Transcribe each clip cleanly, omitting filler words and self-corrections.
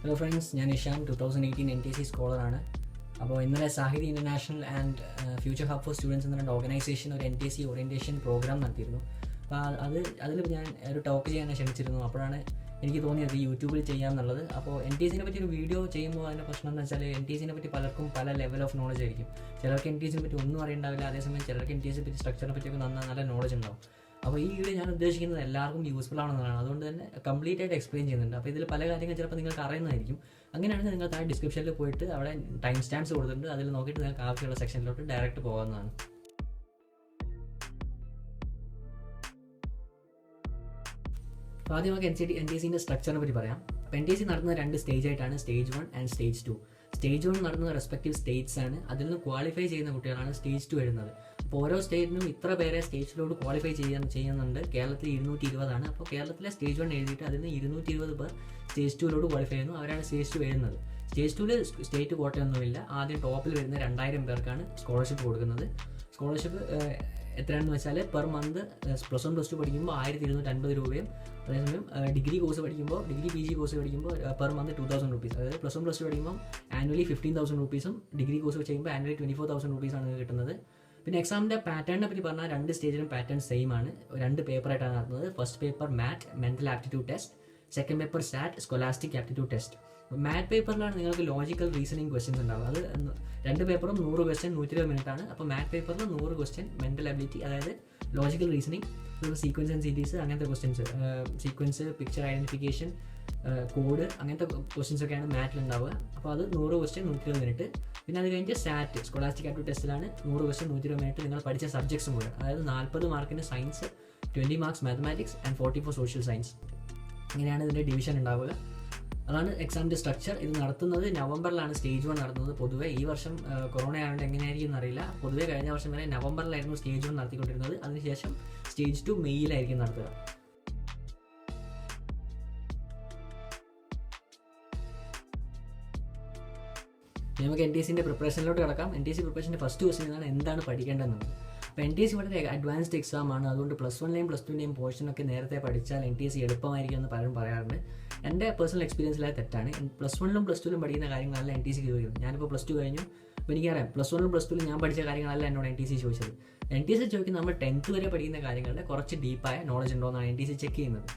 Hello friends, ഞാൻ Ishan 2018 NTC സ്കോളറാണ്. അപ്പോൾ ഇന്നലെ Sahithi international and future hub for students എന്ന ഓർഗനൈസേഷൻ ഒരു NTC ഓറിയൻറ്റേഷൻ പ്രോഗ്രാം നടത്തിയിരുന്നു. അപ്പോൾ അതിൽ ഞാൻ ഒരു ടോക്ക് ചെയ്യാൻ ക്ഷണിച്ചിരുന്നു. അപ്പോഴാണ് എനിക്ക് തോന്നിയത് യൂട്യൂബിൽ ചെയ്യാമെന്നുള്ളത്. അപ്പോൾ NTCനെ പറ്റി ഒരു വീഡിയോ ചെയ്യുമ്പോൾ അതിൻ്റെ പ്രശ്നം എന്ന് വെച്ചാൽ NTCനെ പറ്റി പലർക്കും പല ലെവൽ ഓഫ് നോളജ് ആയിരിക്കും. ചിലർക്ക് NTCനെ പറ്റി ഒന്നും അറിയണ്ടാവില്ല, അതേസമയം ചിലർക്ക് NTCനെ പറ്റി സ്ട്രക്ചറിനെ പറ്റിയൊക്കെ നല്ല നോളജ് ഉണ്ടാവും. അപ്പോൾ ഈ വീഡിയോ ഞാൻ ഉദ്ദേശിക്കുന്നത് എല്ലാവർക്കും യൂസ്ഫുൾ ആണെന്നതാണ്. അതുകൊണ്ട് തന്നെ കംപ്ലീറ്റ് ആയിട്ട് എക്സ്പ്ലെയിൻ ചെയ്യുന്നുണ്ട്. അപ്പോൾ ഇതിൽ പല കാര്യങ്ങൾ ചിലപ്പോൾ നിങ്ങൾക്ക് അറിയുന്നതായിരിക്കും. അങ്ങനെയാണെങ്കിൽ നിങ്ങൾ താഴെ ഡിസ്ക്രിപ്ഷനിൽ പോയിട്ട് അവിടെ ടൈം സ്റ്റാമ്പ്സ് കൊടുത്തിട്ടുണ്ട്. അതിൽ നോക്കിയിട്ട് നിങ്ങൾക്ക് ആവശ്യമുള്ള സെക്ഷനിലോട്ട് ഡയറക്റ്റ് പോകാവുന്നതാണ്. അപ്പോൾ ആദ്യം നമുക്ക് NTCൻ്റെ സ്ട്രക്ചറിനെ പറ്റി പറയാം. അപ്പോൾ NTC നടത്തുന്ന 2 സ്റ്റേജ് ആയിട്ടാണ്, സ്റ്റേജ് 1 ആൻഡ് സ്റ്റേജ് 2. സ്റ്റേജ് 1 നടത്തുന്ന റെസ്പെക്റ്റീവ് സ്റ്റേറ്റ്സ് ആണ്. അതിൽ നിന്ന് ക്വാളിഫൈ ചെയ്യുന്ന കുട്ടികളാണ് സ്റ്റേജ് 2 വരുന്നത്. അപ്പോൾ ഓരോ സ്റ്റേറ്റിനും ഇത്ര പേരെ സ്റ്റേജിലോട്ട് ക്വാളിഫൈ ചെയ്യുന്നുണ്ട്. കേരളത്തിൽ 220 അപ്പോൾ കേരളത്തിലെ സ്റ്റേജ് 1 എഴുതിയിട്ട് അതിൽ നിന്ന് 220 പേർ സ്റ്റേജ് 2 ക്വാളിഫൈ ചെയ്യുന്നു. അവരാണ് സ്റ്റേജ് 2 എഴുതുന്നത്. സ്റ്റേജ് 2 സ്റ്റേറ്റ് കോട്ടയൊന്നുമില്ല. ആദ്യം ടോപ്പിൽ വരുന്ന 2000 പേർക്കാണ് സ്കോളർഷിപ്പ് കൊടുക്കുന്നത്. സ്കോളർഷിപ്പ് എത്രയാണെന്ന് വെച്ചാൽ പെർ മന്ത് +1 +2 പഠിക്കുമ്പോൾ 1250 രൂപയും, അതേസമയം ഡിഗ്രി കോഴ്സ് പഠിക്കുമ്പോൾ PG കോഴ്സ് പഠിക്കുമ്പോൾ പെർ മന്ത് 2000 റുപ്പീസ്. അതായത് +1 +2 പഠിക്കുമ്പോൾ ആനുവലി 15,000 റുപ്പീസും, ഡിഗ്രി കോഴ്സ് ചെയ്യുമ്പോൾ ആനുവലി 24,000 റുപ്പീസാണ് കിട്ടുന്നത്. പിന്നെ എക്സാമിൻ്റെ പാറ്റേണിനെ പറ്റി പറഞ്ഞാൽ 2 സ്റ്റേജിലും പാറ്റേൺ സെയിം ആണ്. 2 പേപ്പറായിട്ടാണ് നടത്തുന്നത്. First paper MAT mental aptitude test, second paper SAT scholastic aptitude test. MAT പേപ്പറിലാണ് നിങ്ങൾക്ക് ലോജിക്കൽ റീസണിങ് ക്വസ്റ്റ്യൻസ് ഉണ്ടാവുക. അത് 2 പേപ്പറും 100 ക്വസ്റ്റ്യൻ 120 മിനിറ്റ് ആണ്. അപ്പോൾ മാറ്റ് പേപ്പറിൽ 100 ക്വസ്റ്റ്യൻ മെൻ്റൽ അബിലിറ്റി, അതായത് logical reasoning, sequence and series അങ്ങനത്തെ questions, sequence, picture identification, code, അങ്ങനത്തെ ക്വസ്റ്റ്യൻസ് ഒക്കെയാണ് മാറ്റിൽ ഉണ്ടാവുക. അപ്പോൾ അത് 100 ക്വസ്റ്റ്യൻ 120 മിനിറ്റ്. പിന്നെ അത് കഴിഞ്ഞ് സാറ്റ് സ്കോളാസ്റ്റിക് ആപ്റ്റിറ്റ്യൂഡ് ടെസ്റ്റിലാണ് 100 ക്വസ്റ്റ്യൻ 120 മിനിറ്റ് നിങ്ങൾ പഠിച്ച സബ്ജക്ട്സ് മുഴുവൻ. അതായത് 40 മാർക്കിന് science, 20 marks mathematics and 40 for social science. ഇങ്ങനെയാണ് ഇതിൻ്റെ ഡിവിഷൻ ഉണ്ടാവുക. അതാണ് എക്സാമിൻ്റെ സ്ട്രക്ചർ. ഇത് നടത്തുന്നത് നവംബറിലാണ് സ്റ്റേജ് 1 നടത്തുന്നത്. പൊതുവേ ഈ വർഷം കൊറോണ ആയതുകൊണ്ട് എങ്ങനെയായിരിക്കും എന്നറിയില്ല. പൊതുവേ കഴിഞ്ഞ വർഷം വരെ നവംബറിലായിരുന്നു സ്റ്റേജ് 1 നടത്തിക്കൊണ്ടിരുന്നത്. അതിനുശേഷം സ്റ്റേജ് 2 മെയ്യിലായിരിക്കും നടത്തുക. നമുക്ക് NTCൻ്റെ പ്രിപ്പറേഷനിലോട്ട് കിടക്കാം. NTC പ്രിപ്പറേഷൻ്റെ ഫസ്റ്റ് ക്വസ്റ്റ്യൻ എന്താണ് പഠിക്കേണ്ടതെന്നുള്ളത്. അപ്പോൾ NTC വളരെ അഡ്വാൻസ്ഡ് എക്സാം ആണ്. അതുകൊണ്ട് +1ലെയും +2ലെയും പോർഷനൊക്കെ നേരത്തെ പഠിച്ചാൽ NTC എളുപ്പമായിരിക്കും എന്ന് പലരും പറയാറുണ്ട്. എൻ്റെ പേഴ്സണൽ എക്സ്പീരിയൻസിൽ അത് തെറ്റാണ്. +1ലും +2ലും പഠിക്കുന്ന കാര്യങ്ങളല്ല NTCക്ക് ചോദിക്കുന്നത്. ഞാനിപ്പോൾ +2 കഴിഞ്ഞു. അപ്പോൾ എനിക്കറിയാം +1ലും +2ലും ഞാൻ പഠിച്ച കാര്യങ്ങളല്ല എന്നോട് NTC ചോദിച്ചത്. NTC ചോദിക്കുന്നത് നമ്മൾ 10th വരെ പഠിക്കുന്ന കാര്യങ്ങളുടെ കുറച്ച് ഡീപ്പായ നോളജ് ഉണ്ടോ എന്നാണ് NTC ചെക്ക് ചെയ്യുന്നത്.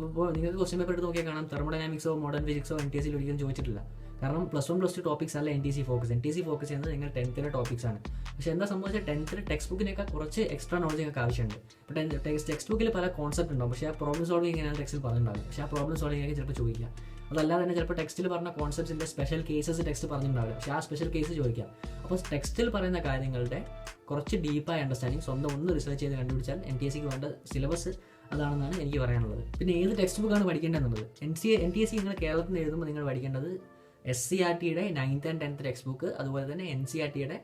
അപ്പോൾ നിങ്ങൾക്ക് ക്വസ്റ്റ്യൻ പേപ്പർ എടുത്ത് നോക്കിയാൽ കാണാം, തെർമോഡൈനാമിക്സോ മോഡേൺ ഫിസിക്സോ NTCയിൽ ഒരിക്കലും ചോദിച്ചിട്ടില്ല. കാരണം +1 +2 ടോപ്പിക്സ് അല്ല NTC ഫോക്കസ്. NTC ഫോക്കസ് ചെയ്യുന്നത് നിങ്ങൾ 10th ടോപ്പിക്സ് ആണ്. പക്ഷേ എന്താ സംഭവിച്ചാൽ 10th ടെക്സ്റ്റ് ബുക്കിനേക്കാൾ കുറച്ച് എക്സ്ട്രാ നോളജ് നിങ്ങൾക്ക് ആവശ്യമുണ്ട്. ഇപ്പോൾ ടെക്സ്റ്റ് ബുക്കിൽ പല കോൺസെപ്റ്റ് ഉണ്ടാവും, പക്ഷേ ആ പ്രോബ്ലം സോൾവിങ് ഇങ്ങനെയാണ് ടെക്സ്റ്റിൽ പറഞ്ഞിട്ടുണ്ടാകും. പക്ഷേ ആ പ്രോബ്ലം സോൾവിങ് ആയിരിക്കും ചിലപ്പോൾ ചോദിക്കുക. അതല്ലാതെ തന്നെ ചിലപ്പോൾ ടെക്സ്റ്റിൽ പറഞ്ഞ കോൺസെപ്റ്റ്സിൻ്റെ സ്പെഷ്യൽ കേസസ് ടെക്സ്റ്റ് പറഞ്ഞിട്ടുണ്ടാവില്ല, പക്ഷേ ആ സ്പെഷ്യൽ കേസ് ചോദിക്കാം. അപ്പോൾ ടെക്സ്റ്റിൽ പറയുന്ന കാര്യങ്ങളുടെ കുറച്ച് ഡീപ്പായ അണ്ടർസ്റ്റാൻഡിങ് സ്വന്തം ഒന്ന് റിസർച്ച് ചെയ്ത് കണ്ടുപിടിച്ചാൽ NTCക്ക് വേണ്ട സിലബസ് അതാണെന്നാണ് എനിക്ക് പറയാനുള്ളത്. പിന്നെ ഏത് ടെക്സ്റ്റ് ബുക്കാണ് പഠിക്കേണ്ടതെന്നുള്ളത്, NTC നിങ്ങൾ കേരളത്തിൽ നിന്ന് എഴുതുമ്പോൾ നിങ്ങൾ പഠിക്കേണ്ടത് SCERTയുടെ 9th and 10th text book, അതുപോലെ തന്നെ NCERTയുടെ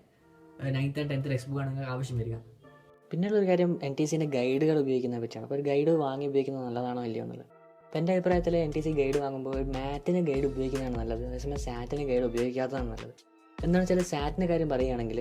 9th and 10th ടെക്സ്റ്റ് ബുക്കാണ് നിങ്ങൾക്ക് ആവശ്യം വരിക. പിന്നെയുള്ളൊരു കാര്യം NTCൻ്റെ ഗൈഡുകൾ ഉപയോഗിക്കുന്നതിനെ പറ്റിയാണ്. അപ്പോൾ ഒരു ഗൈഡ് വാങ്ങി ഉപയോഗിക്കുന്നത് നല്ലതാണോ ഇല്ലയോ എന്നുള്ളത്. അപ്പോൾ എൻ്റെ അഭിപ്രായത്തിൽ NTC ഗൈഡ് വാങ്ങുമ്പോൾ മാറ്റിന് ഗൈഡ് ഉപയോഗിക്കുന്നതാണ് നല്ലത്, അതേസമയം സാറ്റിന് ഗൈഡ് ഉപയോഗിക്കാത്തതാണ് നല്ലത്. എന്താണെന്ന് വെച്ചാൽ സാറ്റിൻ്റെ കാര്യം പറയുകയാണെങ്കിൽ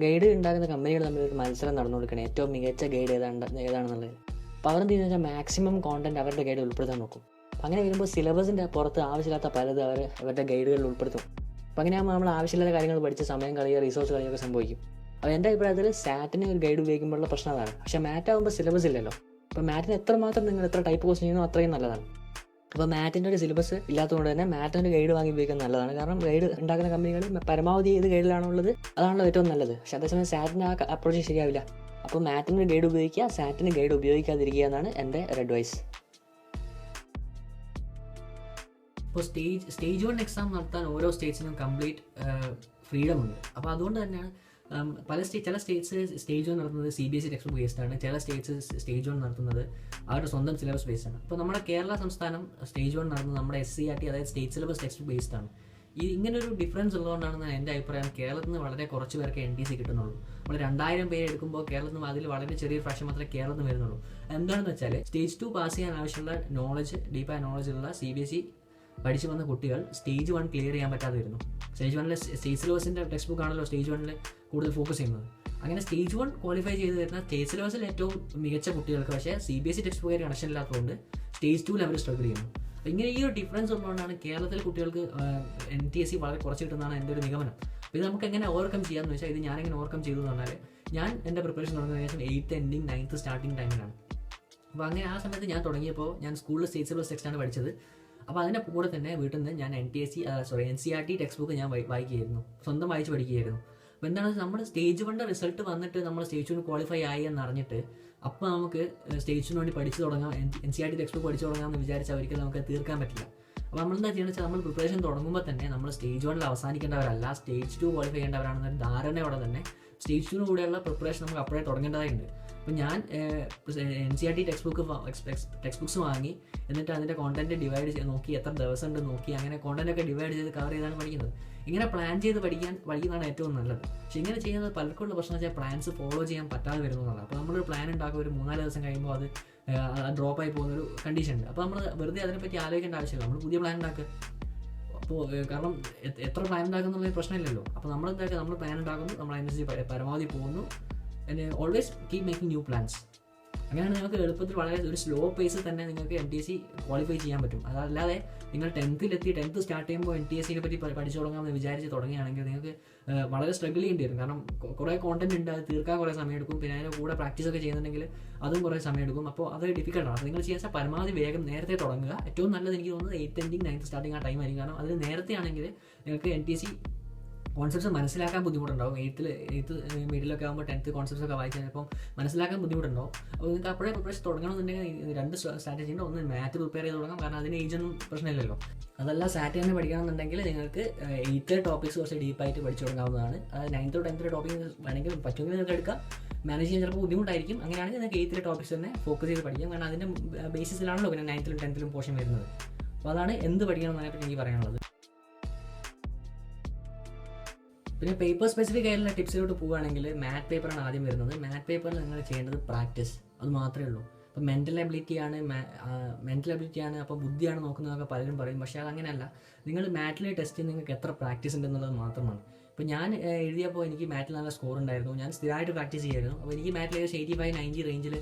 ഗൈഡ് ഉണ്ടാക്കുന്ന കമ്പനികൾ തമ്മിൽ ഒരു മത്സരം നടന്നു കൊടുക്കണം, ഏറ്റവും മികച്ച ഗൈഡ് ഏതാണെന്നുള്ളത്. അപ്പോൾ അവരെന്ത് ചെയ്യുന്നത് വെച്ചാൽ മാക്സിമം കോണ്ടന്റ് അവരുടെ ഗൈഡ് ഉൾപ്പെടുത്താൻ നോക്കും. അങ്ങനെ വരുമ്പോൾ സിലബസിൻ്റെ പുറത്ത് ആവശ്യമില്ലാത്ത പലത് അവരുടെ ഗൈഡുകളിൽ ഉൾപ്പെടുത്തും. അപ്പോൾ അങ്ങനെയാകുമ്പോൾ നമ്മൾ ആവശ്യമില്ലാത്ത കാര്യങ്ങൾ പഠിച്ച് സമയം കളയുക, റിസോഴ്സ് കളയുകയൊക്കെ സംഭവിക്കും. അപ്പോൾ എൻ്റെ അഭിപ്രായത്തിൽ സാറ്റിന് ഒരു ഗൈഡ് ഉപയോഗിക്കുമ്പോഴുള്ള പ്രശ്നം അതാണ്. പക്ഷേ മാറ്റ് ആകുമ്പോൾ സിലബസ് ഇല്ലല്ലോ. അപ്പോൾ മാറ്റിന് എത്രമാത്രം നിങ്ങൾ എത്ര ടൈപ്പ് ക്വസ്റ്റ്യൻ ചെയ്യുന്നോ അത്രയും നല്ലതാണ്. അപ്പോൾ മാറ്റിൻ്റെ ഒരു സിലബസ് ഇല്ലാത്തതുകൊണ്ട് തന്നെ മാറ്റിൻ്റെ ഗൈഡ് വാങ്ങി ഉപയോഗിക്കുന്നത് നല്ലതാണ്. കാരണം ഗൈഡ് ഉണ്ടാക്കുന്ന കമ്പനികൾ പരമാവധി ഏത് ഗൈഡിലാണോ ഉള്ളത് അതാണല്ലോ ഏറ്റവും നല്ലത്. പക്ഷേ അതേസമയം സാറ്റിന് ആ അപ്രോച്ച് ശരിയാവില്ല. അപ്പോൾ മാറ്റിന് ഗൈഡ് ഉപയോഗിക്കുക, സാറ്റിന് ഗൈഡ് ഉപയോഗിക്കാതിരിക്കുക എന്നാണ് എൻ്റെ ഒരു അഡ്വൈസ്. ഇപ്പോൾ സ്റ്റേജ് 1 എക്സാം നടത്താൻ ഓരോ സ്റ്റേറ്റ്സിനും കംപ്ലീറ്റ് ഫ്രീഡം ഉണ്ട്. അപ്പോൾ അതുകൊണ്ട് തന്നെയാണ് ചില സ്റ്റേറ്റ്സ് സ്റ്റേജ് 1 നടത്തുന്നത് CBSE ടെക്സ്റ്റ് ബുക്ക് ബേസ്ഡ് ആണ്. ചില സ്റ്റേറ്റ്സ് സ്റ്റേജ് 1 നടത്തുന്നത് അവരുടെ സ്വന്തം സിലബസ് ബേസ്ഡ് ആണ്. അപ്പോൾ നമ്മുടെ കേരള സംസ്ഥാനം സ്റ്റേജ് 1 നടത്തുന്നത് നമ്മുടെ SCERT, അതായത് state syllabus text book based ആണ്. ഇങ്ങനൊരു ഡിഫറൻസ് ഉള്ളതുകൊണ്ടാണ് എൻ്റെ അഭിപ്രായം കേരളത്തിൽ നിന്ന് വളരെ കുറച്ച് പേർക്ക് NTC കിട്ടുന്നുള്ളൂ. നമ്മൾ 2000 പേര് എടുക്കുമ്പോൾ കേരളത്തിൽ നിന്ന് അതിൽ വളരെ ചെറിയൊരു ഫ്രാക്ഷൻ മാത്രമേ കേരളത്തിൽ നിന്ന് വരുന്നുള്ളൂ. എന്താണെന്ന് വെച്ചാൽ സ്റ്റേജ് 2 പാസ് ചെയ്യാൻ ആവശ്യമുള്ള നോളജ്, ഡീപ്പായ നോളജുള്ള CBSE പഠിച്ചു വന്ന കുട്ടികൾ സ്റ്റേജ് 1 ക്ലിയർ ചെയ്യാൻ പറ്റാതെ വരുന്നു. സ്റ്റേജ് 1 സ്റ്റേറ്റ് സിലബസിൻ്റെ ടെക്സ്റ്റ് ബുക്ക് ആണല്ലോ സ്റ്റേജ് 1 കൂടുതൽ ഫോക്കസ് ചെയ്യുന്നത്. അങ്ങനെ സ്റ്റേജ് 1 ക്വാളിഫൈ ചെയ്ത് വരുന്ന സ്റ്റേറ്റ് സിലബസിൽ ഏറ്റവും മികച്ച കുട്ടികൾക്ക് പക്ഷേ CBSE ടെക്സ്റ്റ് ബുക്കായിട്ട് കണക്ഷൻ ഇല്ലാത്തതുകൊണ്ട് സ്റ്റേജ് 2 ലെവൽ സ്ട്രഗിൾ ചെയ്യുന്നു. അപ്പോൾ ഇങ്ങനെ ഈ ഒരു ഡിഫറൻസ് ഉള്ളതുകൊണ്ടാണ് കേരളത്തിലെ കുട്ടികൾക്ക് NTSC വളരെ കുറച്ച് കിട്ടുന്നതാണ് എൻ്റെ ഒരു നിഗമനം. അപ്പോൾ ഇത് നമുക്ക് എങ്ങനെ ഓവർകം ചെയ്യാമെന്ന് വെച്ചാൽ, ഇത് ഞാനെങ്ങനെ ഓവർകം ചെയ്തു എന്ന് പറഞ്ഞാൽ, ഞാൻ എൻ്റെ പ്രിപ്പറേഷൻ തുടങ്ങുന്ന ഏകദേശം 8th എൻഡിങ് 9th സ്റ്റാർട്ടിങ് ടൈമിലാണ്. അപ്പോൾ അങ്ങനെ ആ സമയത്ത് ഞാൻ തുടങ്ങിയപ്പോൾ ഞാൻ സ്കൂളിൽ സ്റ്റേറ്റ് സിലബസ് ടെക്സ്റ്റാണ് പഠിച്ചത്. അപ്പോൾ അതിൻ്റെ കൂടെ തന്നെ വീട്ടിൽ നിന്ന് ഞാൻ NCERT ടെക്സ്റ്റ് ബുക്ക് ഞാൻ വായിക്കുകയായിരുന്നു, സ്വന്തം വായിച്ച് പഠിക്കുകയായിരുന്നു. അപ്പോൾ എന്താണ്, നമ്മൾ സ്റ്റേജ് 1 റിസൾട്ട് വന്നിട്ട് നമ്മൾ സ്റ്റേജ് 2 ക്വാളിഫൈ ആയി എന്നറിഞ്ഞിട്ട് അപ്പോൾ നമുക്ക് സ്റ്റേജ് 2 വേണ്ടി പഠിച്ചു തുടങ്ങാം, NCERT ടെക്സ്റ്റ് ബുക്ക് പഠിച്ചു തുടങ്ങാമെന്ന് വിചാരിച്ചാൽ ഒരിക്കലും നമുക്ക് തീർക്കാൻ പറ്റില്ല. അപ്പോൾ നമ്മളെന്താ ചെയ്യുന്നത് വെച്ചാൽ, നമ്മൾ പ്രിപ്പറേഷൻ തുടങ്ങുമ്പോൾ തന്നെ നമ്മൾ സ്റ്റേജ് 1 അവസാനിക്കേണ്ടവരല്ല, സ്റ്റേജ് 2 ക്വാളിഫൈ ചെയ്യേണ്ടവരാണെന്നൊരു ധാരണയോടെ തന്നെ സ്റ്റേജ് 2 കൂടെയുള്ള പ്രിപ്പറേഷൻ നമുക്ക് അപ്പോഴേ തുടങ്ങേണ്ടതായിട്ടുണ്ട്. അപ്പോൾ ഞാൻ NCERT ടെക്സ്റ്റ് ബുക്സ് വാങ്ങി, എന്നിട്ട് അതിൻ്റെ കോണ്ടന്റ് ഡിവൈഡ് ചെയ്ത് നോക്കി, എത്ര ദിവസം ഉണ്ട് നോക്കി, അങ്ങനെ കോണ്ടന്റ് ഒക്കെ ഡിവൈഡ് ചെയ്ത് കവർ ചെയ്താണ് പഠിക്കുന്നത്. ഇങ്ങനെ പ്ലാൻ ചെയ്ത് പഠിക്കുന്നതാണ് ഏറ്റവും നല്ലത്. പക്ഷേ ഇങ്ങനെ ചെയ്യുന്നത് പലർക്കുള്ള പ്രശ്നം വെച്ചാൽ പ്ലാൻസ് ഫോളോ ചെയ്യാൻ പറ്റാതെ വരുന്നതാണ്. അപ്പോൾ നമ്മളൊരു പ്ലാൻ ഉണ്ടാക്കുക, ഒരു 3-4 ദിവസം കഴിയുമ്പോൾ അത് ഡ്രോപ്പായി പോകുന്നൊരു കണ്ടീഷൻ ഉണ്ട്. അപ്പോൾ നമ്മൾ വെറുതെ അതിനെപ്പറ്റി ആലോചിക്കേണ്ട ആവശ്യമില്ല, നമ്മൾ പുതിയ പ്ലാൻ ഉണ്ടാക്കുക. അപ്പോൾ കാരണം എത്ര പ്ലാൻ ഉണ്ടാക്കുന്നുള്ള പ്രശ്നമില്ലല്ലോ. അപ്പോൾ നമ്മൾ എന്താക്കുക, നമ്മൾ പ്ലാൻ ഉണ്ടാക്കുന്നു, നമ്മൾ അതിനനുസരിച്ച് പരമാവധി പോകുന്നു, always keep making new plans. അങ്ങനെയാണ് നിങ്ങൾക്ക് എളുപ്പത്തിൽ വളരെ ഒരു സ്ലോ പേസിൽ തന്നെ നിങ്ങൾക്ക് NTSC ക്വാളിഫൈ ചെയ്യാൻ പറ്റും. അതല്ലാതെ നിങ്ങൾ 10th സ്റ്റാർട്ട് ചെയ്യുമ്പോൾ NTSCനെ പറ്റി പഠിച്ചു തുടങ്ങാമെന്ന് വിചാരിച്ച് തുടങ്ങുകയാണെങ്കിൽ നിങ്ങൾക്ക് വളരെ സ്ട്രഗിൾ ചെയ്യേണ്ടി വരും. കാരണം കുറേ കോണ്ടന്റ് ഉണ്ട്, അത് തീർക്കാൻ കുറേ സമയം എടുക്കും. പിന്നെ അതിൻ്റെ കൂടെ പ്രാക്ടീസ് ഒക്കെ ചെയ്യുന്നുണ്ടെങ്കിൽ അതും കുറേ സമയം എടുക്കും. അപ്പോൾ അത് ഡിഫിക്കൽട്ടാണ്. അപ്പോൾ നിങ്ങൾ ചെയ്യാൻ പരമാവധി വേഗം നേരത്തെ തുടങ്ങുക. ഏറ്റവും നല്ലത് എനിക്ക് തോന്നുന്നത് 8th എൻഡിങ് 9th സ്റ്റാർട്ടിങ് ആ ടൈം ആയിരിക്കും. കാരണം അതിൽ നേരത്തെ ആണെങ്കിൽ നിങ്ങൾക്ക് NTSC കോൺസെപ്റ്റ്സ് മനസ്സിലാക്കാൻ ബുദ്ധിമുട്ടുണ്ടാവും. 8th മിഡിലൊക്കെ ആകുമ്പോൾ 10th കോൺസെപ്റ്റ്സ് ഒക്കെ വായിക്കാൻ ചിലപ്പോൾ മനസ്സിലാക്കാൻ ബുദ്ധിമുട്ടുണ്ടാവും. അപ്പോൾ നിങ്ങൾക്ക് അപ്പോഴേ പ്രിപ്പറേഷൻ തുടങ്ങണമെന്നുണ്ടെങ്കിൽ 2 സ്ട്രാറ്റജി ഉണ്ട്. ഒന്ന് മാത്ത് പ്രിപ്പയർ ചെയ്ത് തുടങ്ങാം, കാരണം അതിന് ഏജൊന്നും പ്രശ്നമില്ലല്ലോ. അതല്ല സാറ്റ് തന്നെ പഠിക്കണമെന്നുണ്ടെങ്കിൽ നിങ്ങൾക്ക് 8th ടോപ്പിക്സ് കുറച്ച് ഡീപ്പായിട്ട് പഠിച്ചു തുടങ്ങാവുന്നതാണ്. അത് 9th 10th ടോപ്പിക് വേണമെങ്കിൽ പറ്റുമെങ്കിൽ നിങ്ങൾക്ക് എടുക്കാം. മാനേജ് ചെയ്യാൻ ചിലപ്പോൾ ബുദ്ധിമുട്ടായിരിക്കും. അങ്ങനെയാണെങ്കിൽ നിങ്ങൾക്ക് 8th ടോപ്പിക്സ് തന്നെ ഫോക്കസ് ചെയ്ത് പഠിക്കാം, കാരണം അതിൻ്റെ ബേസിസിലാണല്ലോ പിന്നെ 9th 10th പോർഷൻ വരുന്നത്. അപ്പോൾ അതാണ് എന്ത് പഠിക്കണം എന്നതിനെപ്പറ്റി എനിക്ക് പറയാനുള്ളത്. പിന്നെ പേപ്പർ സ്പെസിഫിക് ആയിട്ടുള്ള ടിപ്സിലോട്ട് പോവുകയാണെങ്കിൽ മാത്ത് പേപ്പറാണ് ആദ്യം വരുന്നത്. മാത്ത് പേപ്പറിൽ നിങ്ങൾ ചെയ്യേണ്ടത് പ്രാക്ടീസ്, അത് മാത്രമേ ഉള്ളൂ. അപ്പോൾ മെൻ്റൽ എബിലിറ്റിയാണ് അപ്പോൾ ബുദ്ധിയാണ് നോക്കുന്നതൊക്കെ പലരും പറയും. പക്ഷേ അതങ്ങനെയല്ല. നിങ്ങൾ മാറ്റിലെ ടെസ്റ്റ് നിങ്ങൾക്ക് എത്ര പ്രാക്ടീസ് ഉണ്ടെന്നുള്ളത് മാത്രമാണ്. ഇപ്പോൾ ഞാൻ എഴുതിയപ്പോൾ എനിക്ക് മാറ്റിൽ നല്ല സ്കോർ ഉണ്ടായിരുന്നു, ഞാൻ സ്ഥിരമായിട്ട് പ്രാക്ടീസ് ചെയ്യുമായിരുന്നു. അപ്പോൾ എനിക്ക് മാറ്റിൽ 85-90 റേഞ്ചിൽ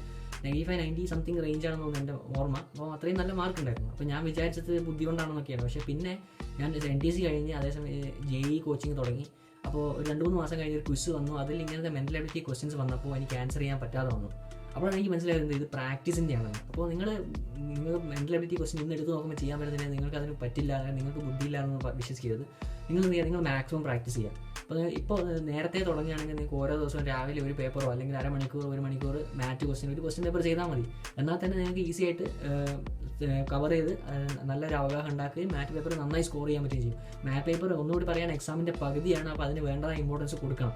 95-90 സംതിങ് റേഞ്ചാണെന്ന് തോന്നുന്നു എൻ്റെ ഓർമ്മ. അപ്പോൾ അത്രയും നല്ല മാർക്ക് ഉണ്ടായിരുന്നു. അപ്പോൾ ഞാൻ വിചാരിച്ചത് ബുദ്ധി കൊണ്ടാണെന്നൊക്കെയാണ്. പക്ഷേ പിന്നെ ഞാൻ NTSC കഴിഞ്ഞ് അതേസമയം JEE കോച്ചിങ് തുടങ്ങി. അപ്പോൾ ഒരു 2-3 മാസം കഴിഞ്ഞ് ഒരു ക്വിസ് വന്നു. അതിൽ ഇങ്ങനത്തെ മെൻ്റൽ എബിലിറ്റി ക്വസ്റ്റ്യൻസ് വന്നപ്പോൾ എനിക്ക് ആൻസർ ചെയ്യാൻ പറ്റാതെ വന്നു. അപ്പോഴാണ് എനിക്ക് മനസ്സിലായത് ഇത് പ്രാക്ടീസിൻ്റെ ആണ്. അപ്പോൾ നിങ്ങൾ മെൻ്റൽ എബിലിറ്റി ക്വസ്റ്റ്യൻ ഇന്ന് എടുത്ത് നോക്കുമ്പോൾ ചെയ്യാൻ പറ്റുന്നില്ല, നിങ്ങൾക്ക് അതിന് പറ്റില്ല, നിങ്ങൾക്ക് ബുദ്ധിയില്ല എന്ന് വിശ്വസിക്കരുത്. നിങ്ങൾ മാക്സിമം പ്രാക്ടീസ് ചെയ്യുക. അപ്പോൾ ഇപ്പോൾ നേരത്തെ തുടങ്ങുകയാണെങ്കിൽ നിങ്ങൾക്ക് ഓരോ ദിവസവും രാവിലെ ഒരു പേപ്പറോ അല്ലെങ്കിൽ 1 മണിക്കൂർ മാറ്റ് ഒരു ക്വസ്റ്റ്യൻ പേപ്പർ ചെയ്താൽ മതി. എന്നാൽ തന്നെ നിങ്ങൾക്ക് ഈസി ആയിട്ട് കവർ ചെയ്ത് നല്ലൊരു അവഗാഹം ഉണ്ടാക്കുകയും മാറ്റ് പേപ്പർ നന്നായി സ്കോർ ചെയ്യാൻ പറ്റുകയും ചെയ്യും. മാറ്റ് പേപ്പർ ഒന്നുകൂടി പറയാൻ എക്സാമിൻ്റെ പകുതിയാണ്. അപ്പോൾ അതിന് വേണ്ടതായ ഇമ്പോർട്ടൻസ് കൊടുക്കണം.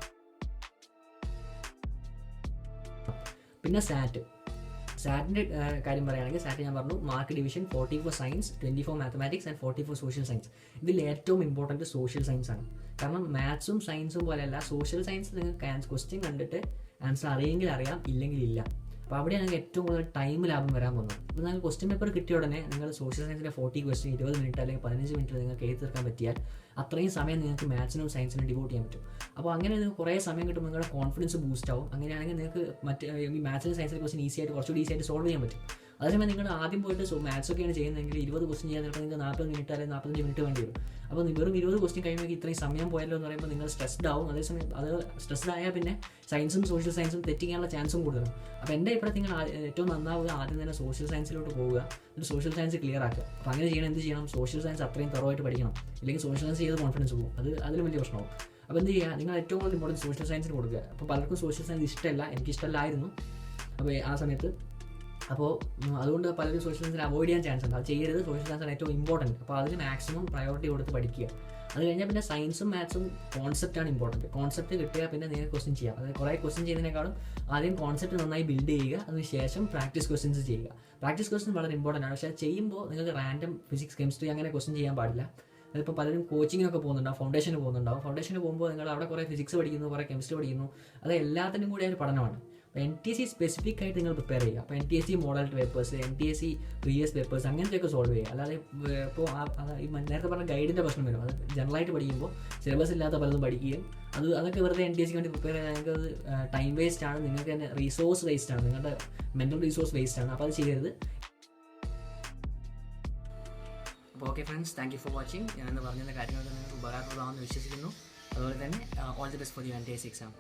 പിന്നെ സാറ്റിൻ്റെ കാര്യം പറയുകയാണെങ്കിൽ സാറ്റ് ഞാൻ പറഞ്ഞു, mark division 40 for science, 20 for mathematics and 40 for social science. ഇതിൽ ഏറ്റവും ഇമ്പോർട്ടൻറ്റ് സോഷ്യൽ സയൻസ് ആണ്. കാരണം മാത്സും സയൻസും പോലെയല്ല, സോഷ്യൽ സയൻസ് നിങ്ങൾക്ക് ക്വസ്റ്റ്യൻ കണ്ടിട്ട് ആൻസർ അറിയെങ്കിൽ അറിയാം, ഇല്ലെങ്കിൽ ഇല്ല. അപ്പോൾ അവിടെയാണ് നിങ്ങൾക്ക് ഏറ്റവും കൂടുതൽ ടൈം ലാഭം വരാൻ പോകുന്നത്. അപ്പോൾ നിങ്ങൾക്ക് ക്വസ്റ്റ്യൻ പേപ്പർ കിട്ടിയ ഉടനെ നിങ്ങൾ സോഷ്യൽ സയൻസിൻ്റെ 40 ക്വസ്റ്റ്യൻ 20 മിനിറ്റ് അല്ലെങ്കിൽ 15 മിനിറ്റിൽ നിങ്ങൾക്ക് എഴുതി തീർക്കാൻ പറ്റിയാൽ അത്രയും സമയം നിങ്ങൾക്ക് മാത്സിനും സയൻസിനും ഡിവോട്ട് ചെയ്യാൻ പറ്റും. അപ്പോൾ അങ്ങനെ നിങ്ങൾക്ക് കുറേ സമയം കിട്ടുമ്പോൾ നിങ്ങളുടെ കോൺഫിഡൻസ് ബൂസ്റ്റ് ആവും. അങ്ങനെയാണെങ്കിൽ നിങ്ങൾക്ക് ഈ മാത്സിനും സയൻസിൻ്റെ ക്വസ്റ്റ്യൻ കുറച്ചുകൂടി ഈസി ആയിട്ട് സോൾവ് ചെയ്യാൻ പറ്റും. അതേസമയം നിങ്ങൾ ആദ്യം പോയിട്ട് മാത്സൊക്കെയാണ് ചെയ്യുന്നതെങ്കിൽ 20 ക്വസ്റ്റ്യൻ ചെയ്യാൻ ചിലപ്പോൾ നിങ്ങൾക്ക് 40 മിനിറ്റ് അല്ലെങ്കിൽ 45 മിനിറ്റ് വേണ്ടി വരും. അപ്പോൾ വെറും 20 ക്വസ്റ്റ്യൻ കഴിയുമ്പോൾ ഇത്രയും സമയം പോയല്ലോ എന്ന് പറയുമ്പോൾ നിങ്ങൾ സ്ട്രെസ്ഡ് ആവും. അതേസമയം അത് സ്ട്രെസ്ഡ് ആയാൽ പിന്നെ സയൻസും സോഷ്യൽ സയൻസും തെറ്റിക്കാനുള്ള ചാൻസും കൂടുതലാണ്. അപ്പോൾ എൻ്റെ അഭിപ്രായത്തിൽ നിങ്ങൾ ഏറ്റവും നന്നാവുക ആദ്യം തന്നെ സോഷ്യൽ സയൻസിലോട്ട് പോവുക, എന്നിട്ട് സോഷ്യൽ സയൻസ് ക്ലിയർ ആക്കുക. അപ്പോൾ അങ്ങനെ ചെയ്യണം. എന്ത് ചെയ്യണം? സോഷ്യൽ സയൻസ് അത്രയും തറവായിട്ട് പഠിക്കണം, ഇല്ലെങ്കിൽ സോഷ്യൽ സയൻസ് ചെയ്ത് കോൺഫിഡൻസ് പോകും. അതിലും വലിയ പ്രശ്നമാവും. അപ്പോൾ എന്ത് ചെയ്യുക? നിങ്ങൾ ഏറ്റവും കൂടുതൽ ഇമ്പോർട്ടൻസ് സോഷ്യൽ സയൻസിന് കൊടുക്കുക. അപ്പോൾ പലർക്കും സോഷ്യൽ സയൻസ് ഇഷ്ടമല്ല, എനിക്കിഷ്ടമല്ലായിരുന്നു അപ്പോൾ ആ സമയത്ത്. അപ്പോൾ അതുകൊണ്ട് പലരും സോഷ്യൽ സയൻസിനെ അവോയ്ഡ് ചെയ്യാൻ ചാൻസ് ഉണ്ട്. അത് ചെയ്യരുത്. സോഷ്യൽ സയൻസാണ് ഏറ്റവും ഇമ്പോർട്ടൻറ്റ്. അപ്പോൾ അതിന് മാക്സിമം പ്രയോറിറ്റി കൊടുത്ത് പഠിക്കുക. അത് കഴിഞ്ഞാൽ പിന്നെ സയൻസും മാത്സും കോൺസെപ്റ്റാണ് ഇമ്പോർട്ടൻറ്റ്. കോൺസെപ്റ്റ് കിട്ടുക, പിന്നെ നിങ്ങൾക്ക് ക്വസ്റ്റ്യൻ ചെയ്യാം. അതായത് കുറേ ക്വസ്റ്റ്യൻ ചെയ്യുന്നതിനേക്കാളും ആദ്യം കോൺസെപ്റ്റ് നന്നായി ബിൽഡ് ചെയ്യുക, അതിനുശേഷം പ്രാക്ടീസ് ക്വസ്റ്റ്യൻസ് ചെയ്യുക. പ്രാക്ടീസ് ക്വസ്റ്റ്യൻ വളരെ ഇമ്പോർട്ടൻ്റ് ആണ്. പക്ഷേ ചെയ്യുമ്പോൾ നിങ്ങൾക്ക് റാൻഡം ഫിസിക്സ് കെമിസ്ട്രി അങ്ങനെ ക്വസ്റ്റ്യൻ ചെയ്യാൻ പാടില്ല. അതിപ്പോൾ പലരും കോച്ചിങ്ങിനൊക്കെ പോകുന്നുണ്ടാവും, ഫൗണ്ടേഷന് പോകുമ്പോൾ നിങ്ങൾ അവിടെ കുറേ ഫിസിക്സ് പഠിക്കുന്നു, കുറേ കെമിസ്ട്രി പഠിക്കുന്നു. അത് എല്ലാത്തിനും കൂടി ഒരു പഠനമാണ്. അപ്പോൾ NTSC സ്പെസിഫിക് ആയിട്ട് നിങ്ങൾ പ്രിപ്പയർ ചെയ്യുക. അപ്പോൾ NTSC model papers, NTSC previous papers അങ്ങനത്തെയൊക്കെ സോൾവ് ചെയ്യുക. അല്ലാതെ ഇപ്പോൾ ഈ നേരത്തെ പറഞ്ഞ ഗൈഡിൻ്റെ പ്രശ്നം വരും. അത് ജനറലായിട്ട് പഠിക്കുമ്പോൾ സിലബസ് ഇല്ലാത്ത പലതും പഠിക്കുകയും അതൊക്കെ വെറുതെ NTSC വേണ്ടി പ്രിപ്പയർ ചെയ്യാൻ നിങ്ങൾക്ക് ടൈം വേസ്റ്റ് ആണ്, നിങ്ങൾക്ക് തന്നെ റിസോഴ്സ് വേസ്റ്റ് ആണ്, നിങ്ങളുടെ മെൻ്റൽ റിസോഴ്സ് വേസ്റ്റ് ആണ്. അപ്പോൾ അത് ചെയ്യരുത്. അപ്പോൾ okay friends, thank you for watching. ഞാനെന്ന് പറഞ്ഞ കാര്യങ്ങളൊക്കെ നിങ്ങൾക്ക് ഉപകാരപ്രദമാണെന്ന് വിശ്വസിക്കുന്നു. അതുപോലെ തന്നെ all the best for the NTSC exam.